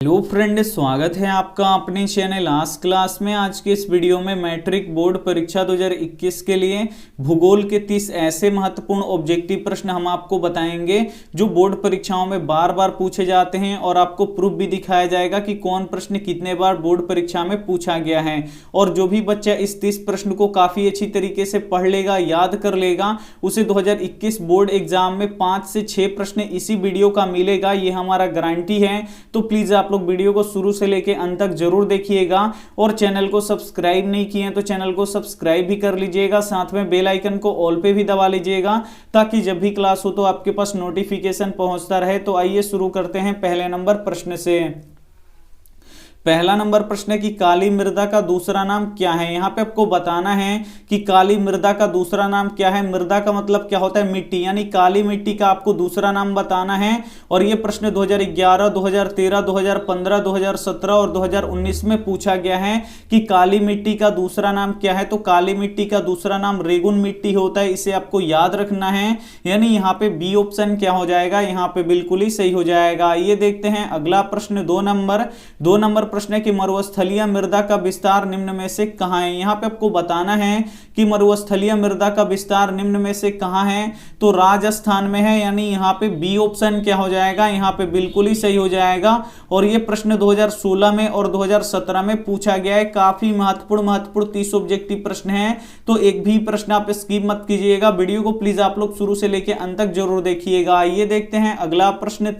Hello friend, स्वागत है आपका अपने चैनल आस्क क्लास में। आज के इस वीडियो में मैट्रिक बोर्ड परीक्षा 2021 के लिए भूगोल के 30 ऐसे महत्वपूर्ण ऑब्जेक्टिव प्रश्न हम आपको बताएंगे जो बोर्ड परीक्षाओं में बार बार पूछे जाते हैं और आपको प्रूफ भी दिखाया जाएगा कि कौन प्रश्न कितने बार बोर्ड परीक्षा में पूछा गया है। और जो भी बच्चा इस 30 प्रश्न को काफी अच्छी तरीके से पढ़ लेगा, याद कर लेगा, उसे 2021 बोर्ड एग्जाम में 5 से 6 प्रश्न इसी वीडियो का मिलेगा, ये हमारा गारंटी है। तो प्लीज आप लोग वीडियो को शुरू से लेकर अंत तक जरूर देखिएगा और चैनल को सब्सक्राइब नहीं किए तो चैनल को सब्सक्राइब भी कर लीजिएगा, साथ में बेल आइकन को ऑल पे भी दबा लीजिएगा ताकि जब भी क्लास हो तो आपके पास नोटिफिकेशन पहुंचता रहे। तो आइए शुरू करते हैं पहले नंबर प्रश्न से। पहला नंबर प्रश्न है कि काली मृदा का दूसरा नाम क्या है। यहाँ पे आपको बताना है कि काली मृदा का दूसरा नाम क्या है। मृदा का मतलब क्या होता है? मिट्टी, यानी काली मिट्टी का आपको दूसरा नाम बताना है। और ये प्रश्न 2011, 2013, 2015, 2017 और 2019 में पूछा गया है कि काली मिट्टी का दूसरा नाम क्या है। तो काली मिट्टी का दूसरा नाम रेगुन मिट्टी होता है, इसे आपको याद रखना है। यानी यहाँ पे बी ऑप्शन क्या हो जाएगा? यहाँ पे बिल्कुल ही सही हो जाएगा। ये देखते हैं अगला प्रश्न, 2 नंबर प्रश्न है कि मरुस्थलीय मृदा का विस्तार निम्न में से कहां है। यहां पे आपको बताना है कि मरुस्थलीय मृदा का विस्तार निम्न में से कहां है। तो राजस्थान में है, यानी यहां पे बी ऑप्शन क्या हो जाएगा? यहां पे बिल्कुल ही सही हो जाएगा। और ये प्रश्न 2016 में और 2017 में पूछा गया है। काफी महत्वपूर्ण 30 ऑब्जेक्टिव प्रश्न है, तो एक भी प्रश्न आप स्किप मत कीजिएगा। वीडियो को प्लीज आप लोग शुरू से लेकर अंत तक जरूर देखिएगा। ये देखते हैं अगला प्रश्न,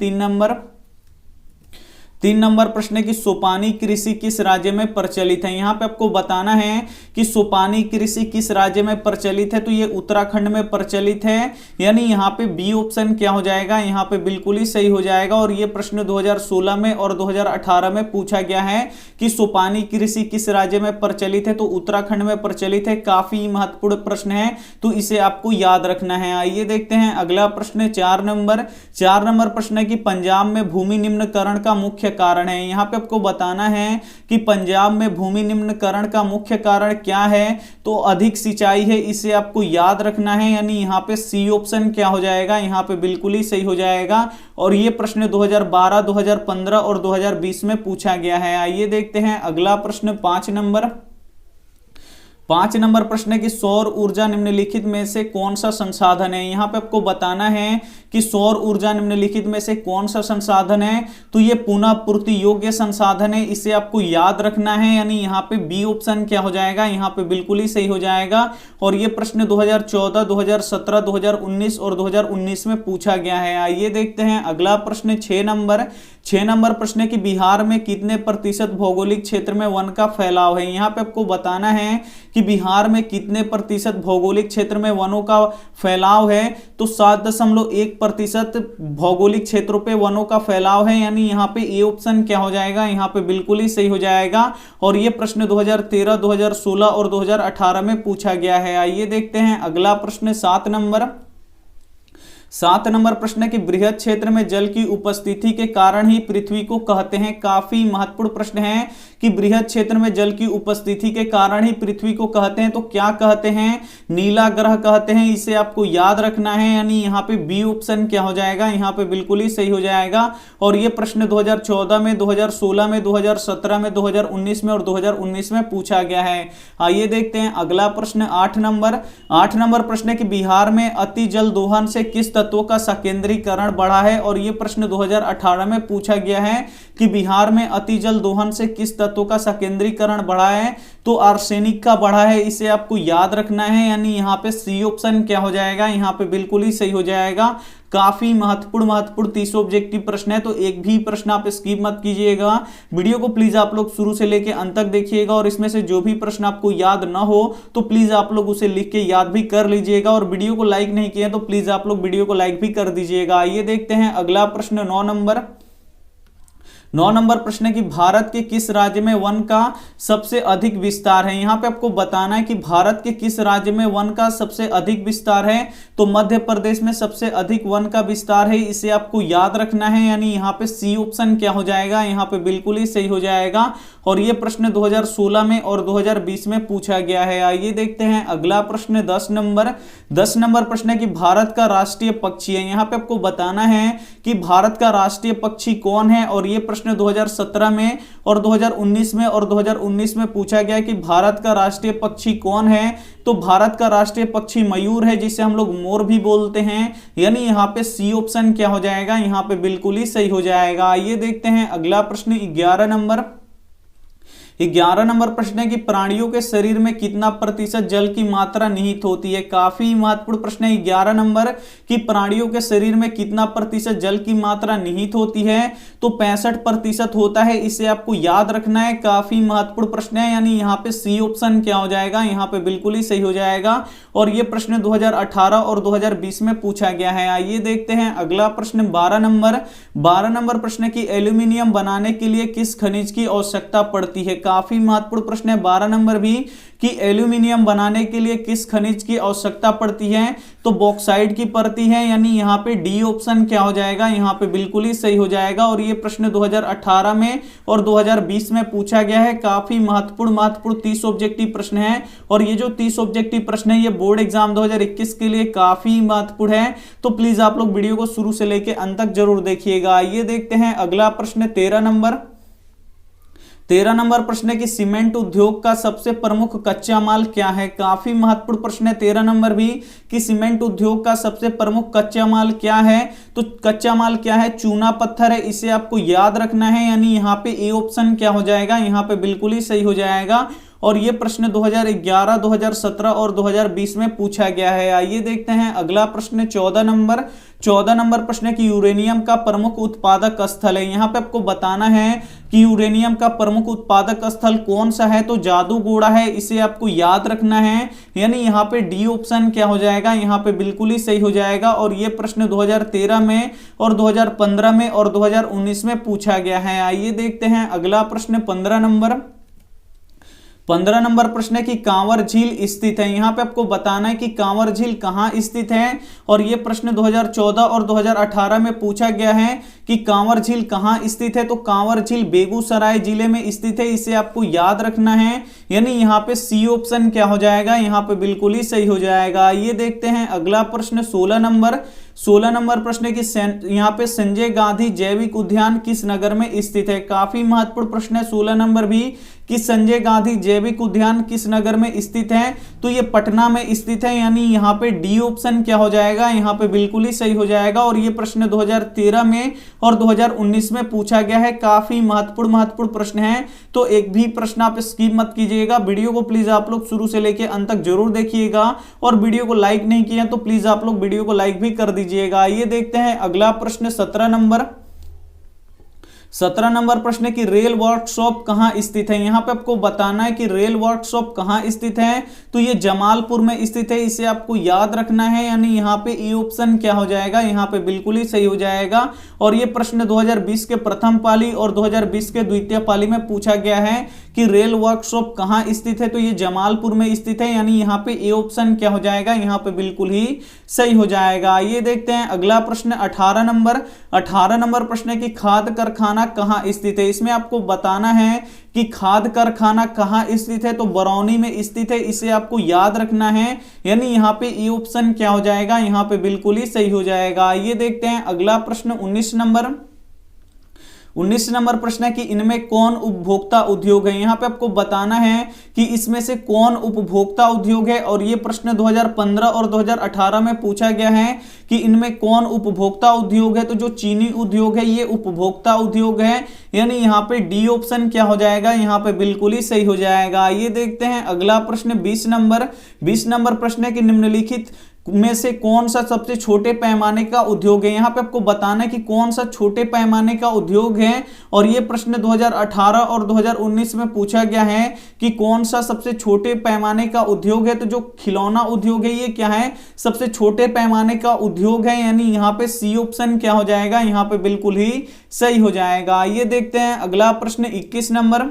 3 नंबर प्रश्न है कि सोपानी कृषि किस राज्य में प्रचलित है। यहां पे आपको बताना है कि सोपानी कृषि किस राज्य में प्रचलित है। तो ये उत्तराखंड में प्रचलित है, यानी यहां पे बी ऑप्शन क्या हो जाएगा? यहां पे बिल्कुल ही सही हो जाएगा। और ये प्रश्न 2016 में और 2018 में पूछा गया है कि सोपानी कृषि किस राज्य में प्रचलित है। तो उत्तराखंड में प्रचलित है। काफी महत्वपूर्ण प्रश्न है, तो इसे आपको याद रखना है। आइए देखते हैं अगला प्रश्न, 4 नंबर प्रश्न है कि पंजाब में भूमि निम्नकरण का मुख्य कारण है। यहां पे आपको बताना है कि पंजाब में भूमि निम्नकरण का मुख्य कारण क्या है। तो अधिक सिंचाई है, इसे आपको याद रखना है। यानी यहां पे सी ऑप्शन क्या हो जाएगा? यहां पे बिल्कुल ही सही हो जाएगा। और ये प्रश्न 2012, 2015 और 2020 में पूछा गया है। आइए देखते हैं अगला प्रश्न, 5 नंबर प्रश्न है कि सौर ऊर्जा निम्नलिखित में से कौन सा संसाधन है। यहां पे आपको बताना है कि सौर ऊर्जा निम्नलिखित में से कौन सा संसाधन है। तो ये पुनः पूर्ति योग्य संसाधन है, इसे आपको याद रखना है। यानी यहाँ पे बी ऑप्शन क्या हो जाएगा? यहाँ पे बिल्कुल ही सही हो जाएगा। और ये प्रश्न 2014, 2017, 2019 और 2019 में पूछा गया है। आइए देखते हैं अगला प्रश्न, 6 नंबर प्रश्न है कि बिहार में कितने प्रतिशत भौगोलिक क्षेत्र में वन का फैलाव है। यहाँ पे आपको बताना है कि बिहार में कितने प्रतिशत भौगोलिक क्षेत्र में वनों का फैलाव है। तो 7.1% भौगोलिक क्षेत्रों पे वनों का फैलाव है, यानी यहाँ पे ए ऑप्शन क्या हो जाएगा? यहाँ पे बिल्कुल ही सही हो जाएगा। और ये प्रश्न 2013, 2016 और 2018 में पूछा गया है। आइए देखते हैं अगला प्रश्न, 7 नंबर प्रश्न है कि बृहद क्षेत्र में जल की उपस्थिति के कारण ही पृथ्वी को कहते हैं। काफी महत्वपूर्ण प्रश्न है कि बृहद क्षेत्र में जल की उपस्थिति के कारण ही पृथ्वी को कहते हैं। तो क्या कहते हैं? नीला ग्रह कहते हैं, इसे आपको याद रखना है। यानी यहाँ पे बी ऑप्शन क्या हो जाएगा? यहाँ पे बिल्कुल ही सही हो जाएगा। और ये प्रश्न 2014 में, 2016 में, 2017 में, 2019 में और 2019 में पूछा गया है। आइए देखते हैं अगला प्रश्न, 8 नंबर प्रश्न है कि बिहार में अति जल दोहन से किस तत्वों का संकेंद्रीकरण बढ़ा है। और यह प्रश्न 2018 में पूछा गया है कि बिहार में अति जल दोहन से किस तत्वों का संकेंद्रीकरण बढ़ा है। तो आर्सेनिक का बढ़ा है, इसे आपको याद रखना है। यानी यहाँ पे सी ऑप्शन क्या हो जाएगा? यहाँ पे बिल्कुल ही सही हो जाएगा। काफी महत्वपूर्ण 30 ऑब्जेक्टिव प्रश्न है, तो एक भी प्रश्न आप स्किप मत कीजिएगा। वीडियो को प्लीज आप लोग शुरू से लेकर अंत तक देखिएगा। और इसमें से जो भी प्रश्न आपको याद ना हो तो प्लीज आप लोग उसे लिख के याद भी कर लीजिएगा। और वीडियो को लाइक नहीं किया तो प्लीज आप लोग वीडियो को लाइक भी कर दीजिएगा। आइए देखते हैं अगला प्रश्न, 9 नंबर प्रश्न है कि भारत के किस राज्य में वन का सबसे अधिक विस्तार है। यहां पे आपको बताना है कि भारत के किस राज्य में वन का सबसे अधिक विस्तार है। तो मध्य प्रदेश में सबसे अधिक वन का विस्तार है, इसे आपको याद रखना है। यानी यहाँ पे सी ऑप्शन क्या हो जाएगा? यहाँ पे बिल्कुल ही सही हो जाएगा। और ये प्रश्न 2016 में और 2020 में पूछा गया है। आइए देखते हैं अगला प्रश्न, 10 नंबर प्रश्न है कि भारत का राष्ट्रीय पक्षी है। यहाँ पे आपको बताना है कि भारत का राष्ट्रीय पक्षी कौन है। और ये प्रश्न प्रश्न 2017 में और 2019 में, और 2019 में पूछा गया कि भारत का राष्ट्रीय पक्षी कौन है। तो भारत का राष्ट्रीय पक्षी मयूर है, जिसे हम लोग मोर भी बोलते हैं, यानी यहाँ पे सी ऑप्शन क्या हो जाएगा, यहाँ पे बिल्कुल ही सही हो जाएगा। आइए देखते हैं अगला प्रश्न 11 नंबर। 11 नंबर प्रश्न है कि प्राणियों के शरीर में कितना प्रतिशत जल की मात्रा निहित होती है। काफी महत्वपूर्ण प्रश्न है 11 नंबर कि प्राणियों के शरीर में कितना प्रतिशत जल की मात्रा निहित होती है। तो 65% होता है, इसे आपको याद रखना है। काफी महत्वपूर्ण प्रश्न है, यानी यहाँ पे सी ऑप्शन क्या हो जाएगा, यहाँ पे बिल्कुल ही सही हो जाएगा। और ये प्रश्न 2018 और 2020 में पूछा गया है। आइए देखते हैं अगला प्रश्न 12 नंबर। 12 नंबर प्रश्न की एल्यूमिनियम बनाने के लिए किस खनिज की आवश्यकता पड़ती है। काफी महत्वपूर्ण प्रश्न है 12 नंबर भी कि एल्यूमिनियम बनाने के लिए किस खनिज की आवश्यकता पड़ती है। तो बॉक्साइट की पड़ती है, यानी यहाँ पे डी ऑप्शन क्या हो जाएगा, यहाँ पे बिल्कुल ही सही हो जाएगा। और ये प्रश्न 2018 में और 2020 में पूछा गया है। काफी महत्वपूर्ण 30 ऑब्जेक्टिव प्रश्न है, और ये जो 30 ऑब्जेक्टिव प्रश्न है ये बोर्ड एग्जाम 2021 के लिए काफी महत्वपूर्ण है। तो प्लीज आप लोग वीडियो को शुरू से लेकर अंत तक जरूर देखिएगा। ये देखते हैं अगला प्रश्न 13 नंबर। 13 नंबर प्रश्न है कि सीमेंट उद्योग का सबसे प्रमुख कच्चा माल क्या है। काफी महत्वपूर्ण प्रश्न है 13 नंबर भी कि सीमेंट उद्योग का सबसे प्रमुख कच्चा माल क्या है। तो कच्चा माल क्या है, चूना पत्थर है, इसे आपको याद रखना है, यानी यहाँ पे ए ऑप्शन क्या हो जाएगा, यहाँ पे बिल्कुल ही सही हो जाएगा। और ये प्रश्न 2011, 2017 और 2020 में पूछा गया है। आइए देखते हैं अगला प्रश्न 14 नंबर। 14 नंबर प्रश्न है कि यूरेनियम का प्रमुख उत्पादक स्थल है। यहाँ पे आपको बताना है कि यूरेनियम का प्रमुख उत्पादक स्थल कौन सा है। तो जादूगोड़ा है, इसे आपको याद रखना है, यानी यहाँ पे डी ऑप्शन क्या हो जाएगा, यहाँ पे बिल्कुल ही सही हो जाएगा। और ये प्रश्न 2013 में और 2015 में और 2019 में पूछा गया है। आइए देखते हैं अगला प्रश्न 15 नंबर। 15 नंबर प्रश्न है कि कांवर झील स्थित है। यहाँ पे आपको बताना है कि कांवर झील कहाँ स्थित है। और ये प्रश्न 2014 और 2018 में पूछा गया है कि कांवर झील कहाँ स्थित है। तो कांवर झील बेगूसराय जिले में स्थित है, इसे आपको याद रखना है, यानी यहाँ पे सी ऑप्शन क्या हो जाएगा, यहाँ पे बिल्कुल ही सही हो जाएगा। ये देखते हैं अगला प्रश्न 16 नंबर। 16 नंबर प्रश्न है कि यहाँ पे संजय गांधी जैविक उद्यान किस नगर में स्थित है। काफी महत्वपूर्ण प्रश्न है 16 नंबर भी कि संजय गांधी जैविक उद्यान किस नगर में स्थित है। तो ये पटना में स्थित है, यानी यहाँ पे डी ऑप्शन क्या हो जाएगा, यहाँ पे बिल्कुल ही सही हो जाएगा। और ये प्रश्न 2013 में और 2019 में पूछा गया है। काफी महत्वपूर्ण प्रश्न है, तो एक भी प्रश्न आप स्किप मत कीजिएगा। वीडियो को प्लीज आप लोग शुरू से लेकर अंत तक जरूर देखिएगा, और वीडियो को लाइक नहीं किया तो प्लीज आप लोग वीडियो को लाइक भी कर दीजिएगा। ये देखते हैं अगला प्रश्न 17 नंबर। 17 नंबर प्रश्न है कि रेल वर्कशॉप कहां स्थित है। यहां पे आपको बताना है कि रेल वर्कशॉप कहां स्थित है। तो ये जमालपुर में स्थित है, इसे आपको याद रखना है, यानी यहाँ पे ई ऑप्शन क्या हो जाएगा, यहाँ पे बिल्कुल ही सही हो जाएगा। और ये प्रश्न 2020 के प्रथम पाली और 2020 के द्वितीय पाली में पूछा गया है कि रेल वर्कशॉप कहां स्थित है। तो ये जमालपुर में स्थित है, यानी यहाँ पे ए ऑप्शन क्या हो जाएगा, यहाँ पे बिल्कुल ही सही हो जाएगा। ये देखते हैं अगला प्रश्न 18 नंबर। 18 नंबर प्रश्न है कि खाद कारखाना कहां स्थित है। इसमें आपको बताना है कि खाद कारखाना कहां स्थित है। तो बरौनी में स्थित है, इसे आपको याद रखना है, यानी यहाँ पे ई ऑप्शन क्या हो जाएगा, यहाँ पे बिल्कुल ही सही हो जाएगा। ये देखते हैं अगला प्रश्न 19 नंबर। 19 नंबर प्रश्न है कि इनमें कौन उपभोक्ता उद्योग है। यहाँ पे आपको बताना है कि इसमें से कौन उपभोक्ता उद्योग है। और ये प्रश्न 2015 और 2018 में पूछा गया है कि इनमें कौन उपभोक्ता उद्योग है। तो जो चीनी उद्योग है ये उपभोक्ता उद्योग है, यानी यहाँ पे डी ऑप्शन क्या हो जाएगा, यहाँ पे बिल्कुल ही सही हो जाएगा। ये देखते हैं अगला प्रश्न 20 नंबर। 20 नंबर प्रश्न है कि निम्नलिखित में से कौन सा सबसे छोटे पैमाने का उद्योग है। यहाँ पे आपको बताना है कि कौन सा छोटे पैमाने का उद्योग है। और ये प्रश्न 2018 और 2019 में पूछा गया है कि कौन सा सबसे छोटे पैमाने का उद्योग है। तो जो खिलौना उद्योग है ये क्या है, सबसे छोटे पैमाने का उद्योग है, यानी यहाँ पे सी ऑप्शन क्या हो जाएगा, यहाँ पे बिल्कुल ही सही हो जाएगा। ये देखते हैं अगला प्रश्न 21 नंबर।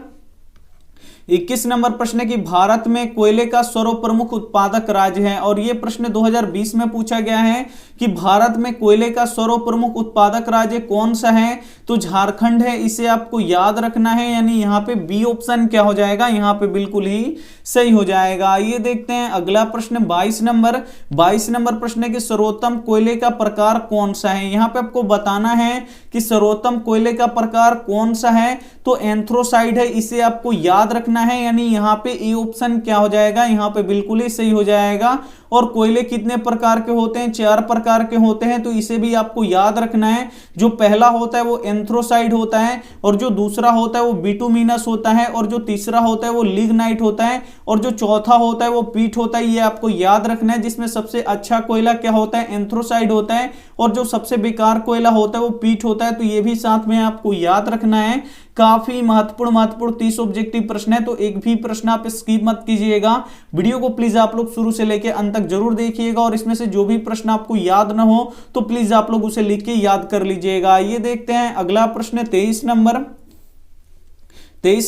21 नंबर प्रश्न है कि भारत में कोयले का सर्वप्रमुख उत्पादक राज्य है। और यह प्रश्न 2020 में पूछा गया है कि भारत में कोयले का सर्वप्रमुख उत्पादक राज्य कौन सा है। तो झारखंड है, इसे आपको याद रखना है, यानी यहाँ पे बी ऑप्शन क्या हो जाएगा, यहाँ पे बिल्कुल ही सही हो जाएगा। ये देखते हैं अगला प्रश्न 22 नंबर। 22 नंबर प्रश्न है कि सर्वोत्तम कोयले का प्रकार कौन सा है। यहाँ पे आपको बताना है कि कि सर्वोत्तम कोयले का प्रकार कौन सा है, तो एंथ्रोसाइड है, इसे आपको याद रखना है। यानी यहाँ पे ए ऑप्शन क्या हो जाएगा, यहाँ पे बिल्कुल ही सही हो जाएगा। और कोयले कितने प्रकार के होते हैं, 4 प्रकार के होते हैं, तो इसे भी आपको याद रखना है। जो पहला होता है वो एंथ्रोसाइड होता है, और जो दूसरा होता है वो बिटुमिनस होता है, और जो तीसरा होता है वो लिग्नाइट होता है, और जो चौथा होता है वो पीट होता है। ये आपको याद रखना है, जिसमें सबसे अच्छा कोयला क्या होता है, एंथ्रोसाइड होता है, और जो सबसे बेकार कोयला होता है वो पीट होता है। तो ये भी साथ में आपको याद रखना है। काफी महत्वपूर्ण 30 ऑब्जेक्टिव प्रश्न है, तो एक भी प्रश्न आप स्किप मत कीजिएगा। वीडियो को प्लीज आप लोग शुरू से लेकर अंत तक जरूर देखिएगा, और इसमें से जो भी प्रश्न आपको याद ना हो तो प्लीज आप लोग उसे लिख के याद कर लीजिएगा। ये देखते हैं अगला प्रश्न 23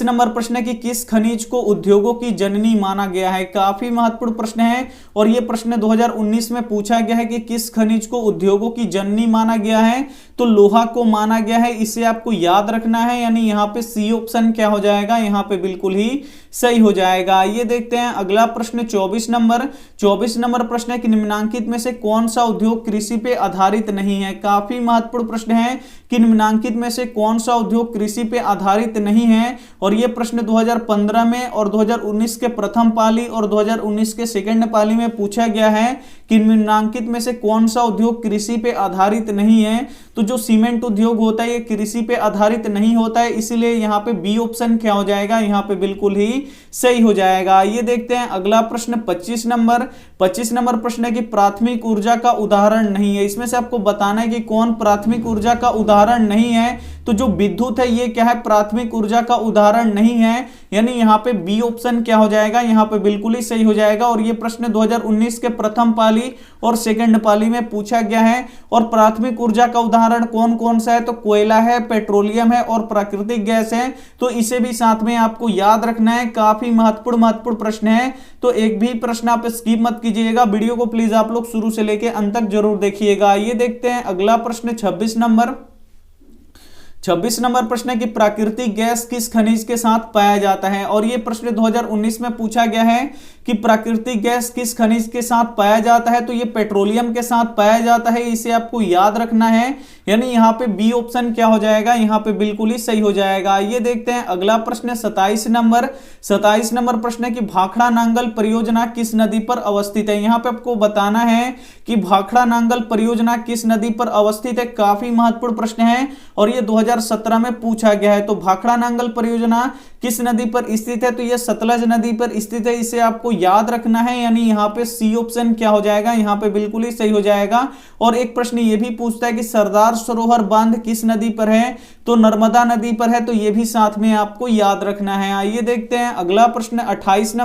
नंबर प्रश्न है कि किस खनिज को उद्योगों की जननी माना गया है। काफी महत्वपूर्ण प्रश्न है, और यह प्रश्न 2019 में पूछा गया है कि किस खनिज को उद्योगों की जननी माना गया है, तो लोहा को माना गया है। इसे आपको याद रखना है, यानी यहाँ पे सी ऑप्शन क्या हो जाएगा, यहाँ पे बिल्कुल ही सही हो जाएगा। ये देखते हैं अगला प्रश्न 24 नंबर प्रश्न है कि निम्नांकित में से कौन सा उद्योग कृषि पे आधारित नहीं है। काफी महत्वपूर्ण प्रश्न है कि निम्नांकित में से कौन सा उद्योग कृषि पे आधारित नहीं है, और यह प्रश्न 2015 में और 2019 के प्रथम पाली और 2019 के सेकंड पाली में पूछा गया है कि निम्नांकित में से कौन सा उद्योग कृषि पे आधारित नहीं है। तो जो सीमेंट उद्योग होता है ये कृषि पे आधारित नहीं होता है, इसीलिए यहाँ पे बी ऑप्शन क्या हो जाएगा, यहाँ पे बिल्कुल ही सही हो जाएगा। ये देखते हैं अगला प्रश्न 25 नंबर प्रश्न है कि प्राथमिक ऊर्जा का उदाहरण नहीं है। इसमें से आपको बताना है कि कौन प्राथमिक ऊर्जा का उदाहरण नहीं है। तो जो विद्युत है ये क्या है, प्राथमिक ऊर्जा का उदाहरण नहीं है, यानी यहाँ पे बी ऑप्शन क्या हो जाएगा, यहाँ पे बिल्कुल ही सही हो जाएगा। और ये प्रश्न 2019 के प्रथम पाली और सेकंड पाली में पूछा गया है। और प्राथमिक ऊर्जा का उदाहरण कौन कौन सा है, तो कोयला है, पेट्रोलियम है और प्राकृतिक गैस है। तो इसे भी साथ में आपको याद रखना है। काफी महत्वपूर्ण प्रश्न है, तो एक भी प्रश्न आप स्किप मत कीजिएगा। वीडियो को प्लीज आप लोग शुरू से लेकर अंत तक जरूर देखिएगा। ये देखते हैं अगला प्रश्न 26 नंबर प्रश्न है कि प्राकृतिक गैस किस खनिज के साथ पाया जाता है। और यह प्रश्न 2019 में पूछा गया है कि प्राकृतिक गैस किस खनिज के साथ पाया जाता है, तो ये पेट्रोलियम के साथ पाया जाता है। इसे आपको याद रखना है, यानी यहाँ पे बी ऑप्शन क्या हो जाएगा, यहाँ पे बिल्कुल ही सही हो जाएगा। ये देखते हैं अगला प्रश्न 27 नंबर प्रश्न है कि भाखड़ा नांगल परियोजना किस नदी पर अवस्थित है। यहाँ पे आपको बताना है कि भाखड़ा नांगल परियोजना किस नदी पर अवस्थित है। काफी महत्वपूर्ण प्रश्न है, और ये 2017 में पूछा गया है। तो भाखड़ा नांगल परियोजना किस नदी पर स्थित है, तो यह सतलज नदी पर स्थित है। इसे आपको याद रखना है, यानी यहाँ पे सी ऑप्शन क्या हो जाएगा, यहाँ पे बिल्कुल ही सही हो जाएगा। और एक प्रश्न ये भी पूछता है कि सरदार सरोवर बांध किस नदी पर है, तो नर्मदा नदी पर है। तो ये भी साथ में आपको याद रखना है। आइए देखते हैं अगला प्रश्न 28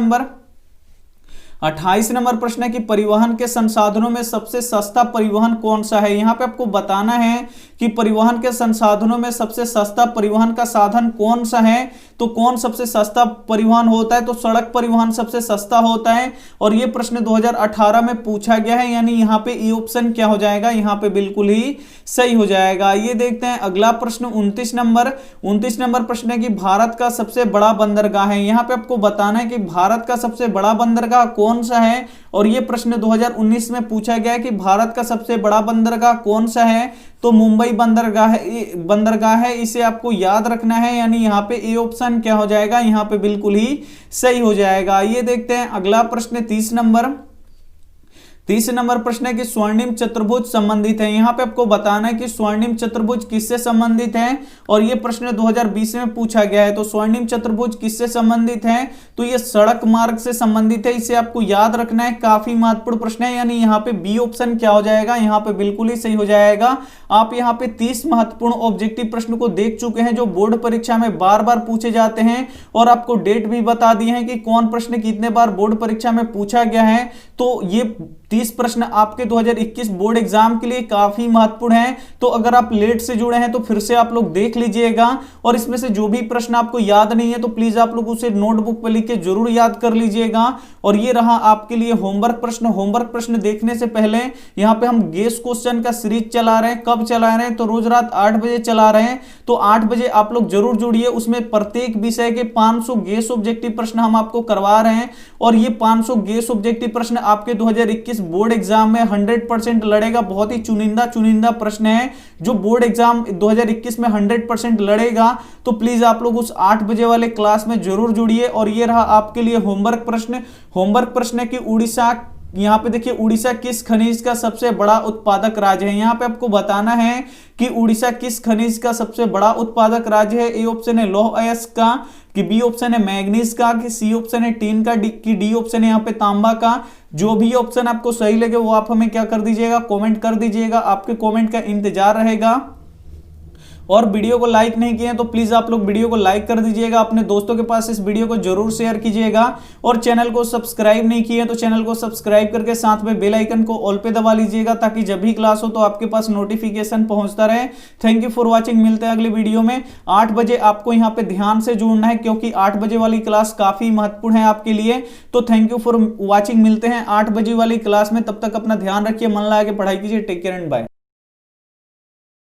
नंबर प्रश्न है कि परिवहन के संसाधनों में सबसे सस्ता परिवहन कौन सा है। यहाँ पे आपको बताना है कि परिवहन के संसाधनों में सबसे सस्ता परिवहन का साधन कौन सा है। तो कौन सबसे सस्ता परिवहन होता है, तो सड़क परिवहन सबसे सस्ता होता है। और ये प्रश्न 2018 में पूछा गया है, यानी यहाँ पे ई ऑप्शन क्या हो जाएगा, यहाँ पे बिल्कुल ही सही हो जाएगा। ये देखते हैं अगला प्रश्न 29 नंबर प्रश्न है कि भारत का सबसे बड़ा बंदरगाह है। यहाँ पे आपको बताना है कि भारत का सबसे बड़ा बंदरगाह कौन सा है। और ये प्रश्न 2019 में पूछा गया है कि भारत का सबसे बड़ा बंदरगाह कौन सा है, तो मुंबई बंदरगाह है। इसे आपको याद रखना है, यानी यहाँ पे ए ऑप्शन क्या हो जाएगा, यहाँ पे बिल्कुल ही सही हो जाएगा। ये देखते हैं अगला प्रश्न 30 नंबर प्रश्न है कि स्वर्णिम चतुर्भुज संबंधित है। यहाँ पे आपको बताना है कि स्वर्णिम चतुर्भुज किससे संबंधित है। और ये प्रश्न 2020 में पूछा गया है। तो स्वर्णिम चतुर्भुज किससे संबंधित है, तो ये सड़क मार्ग से संबंधित है। इसे आपको याद रखना है। काफी महत्वपूर्ण प्रश्न है, यानी यहाँ पे बी ऑप्शन क्या हो जाएगा, यहाँ पे बिल्कुल ही सही हो जाएगा। आप यहाँ पे 30 महत्वपूर्ण ऑब्जेक्टिव प्रश्न को देख चुके हैं, जो बोर्ड परीक्षा में बार बार पूछे जाते हैं, और आपको डेट भी बता दी है कि कौन प्रश्न कितने बार बोर्ड परीक्षा में पूछा गया है। तो ये 30 प्रश्न आपके 2021 बोर्ड एग्जाम के लिए काफी महत्वपूर्ण है। तो अगर आप लेट से जुड़े हैं तो फिर से आप लोग देख लीजिएगा, और इसमें से जो भी प्रश्न आपको याद नहीं है तो प्लीज आप लोग उसे नोटबुक पर लिख के जरूर याद कर लीजिएगा। और ये रहा आपके लिए होमवर्क प्रश्न देखने से पहले यहाँ पे हम गेस क्वेश्चन का सीरीज चला रहे हैं। कब चला रहे हैं, तो रोज रात 8 बजे चला रहे हैं। तो 8 बजे आप लोग जरूर जुड़िए। उसमें प्रत्येक विषय के 500 गेस ऑब्जेक्टिव प्रश्न हम आपको करवा रहे हैं, और ये 500 गेस ऑब्जेक्टिव प्रश्न आपके 2021 बोर्ड एग्जाम में 100% लड़ेगा। बहुत ही चुनिंदा प्रश्न है जो बोर्ड एग्जाम 2021 में 100% लड़ेगा। तो प्लीज आप लोग उस 8 बजे वाले क्लास में जरूर जुड़िए। और ये रहा आपके लिए होमवर्क प्रश्न है कि उड़ीसा, यहाँ पे देखिए उड़ीसा किस खनिज का सबसे बड़ा उत्पादक राज्य है। यहाँ पे आपको बताना है कि उड़ीसा किस खनिज का सबसे बड़ा उत्पादक राज्य है। ए ऑप्शन है लौह अयस्क का, कि बी ऑप्शन है मैग्नीज का, कि सी ऑप्शन है टीन का, कि डी ऑप्शन है यहाँ पे तांबा का। जो भी ऑप्शन आपको सही लगे वो आप हमें क्या कर दीजिएगा, कमेंट कर दीजिएगा। आपके कमेंट का इंतजार रहेगा। और वीडियो को लाइक नहीं किए तो प्लीज आप लोग वीडियो को लाइक कर दीजिएगा, अपने दोस्तों के पास इस वीडियो को जरूर शेयर कीजिएगा। और चैनल को सब्सक्राइब नहीं किए तो चैनल को सब्सक्राइब करके साथ में बेल आइकन को ऑल पे दबा लीजिएगा, ताकि जब भी क्लास हो तो आपके पास नोटिफिकेशन पहुंचता रहे। Thank you for watching. मिलते हैं अगले वीडियो में। 8 बजे आपको यहाँ पे ध्यान से जुड़ना है, क्योंकि 8 बजे वाली क्लास काफी महत्वपूर्ण है आपके लिए। तो थैंक यू फॉर वॉचिंग। मिलते हैं 8 बजे वाली क्लास में। तब तक अपना ध्यान रखिए, मन लगा के पढ़ाई कीजिए। Take care and bye.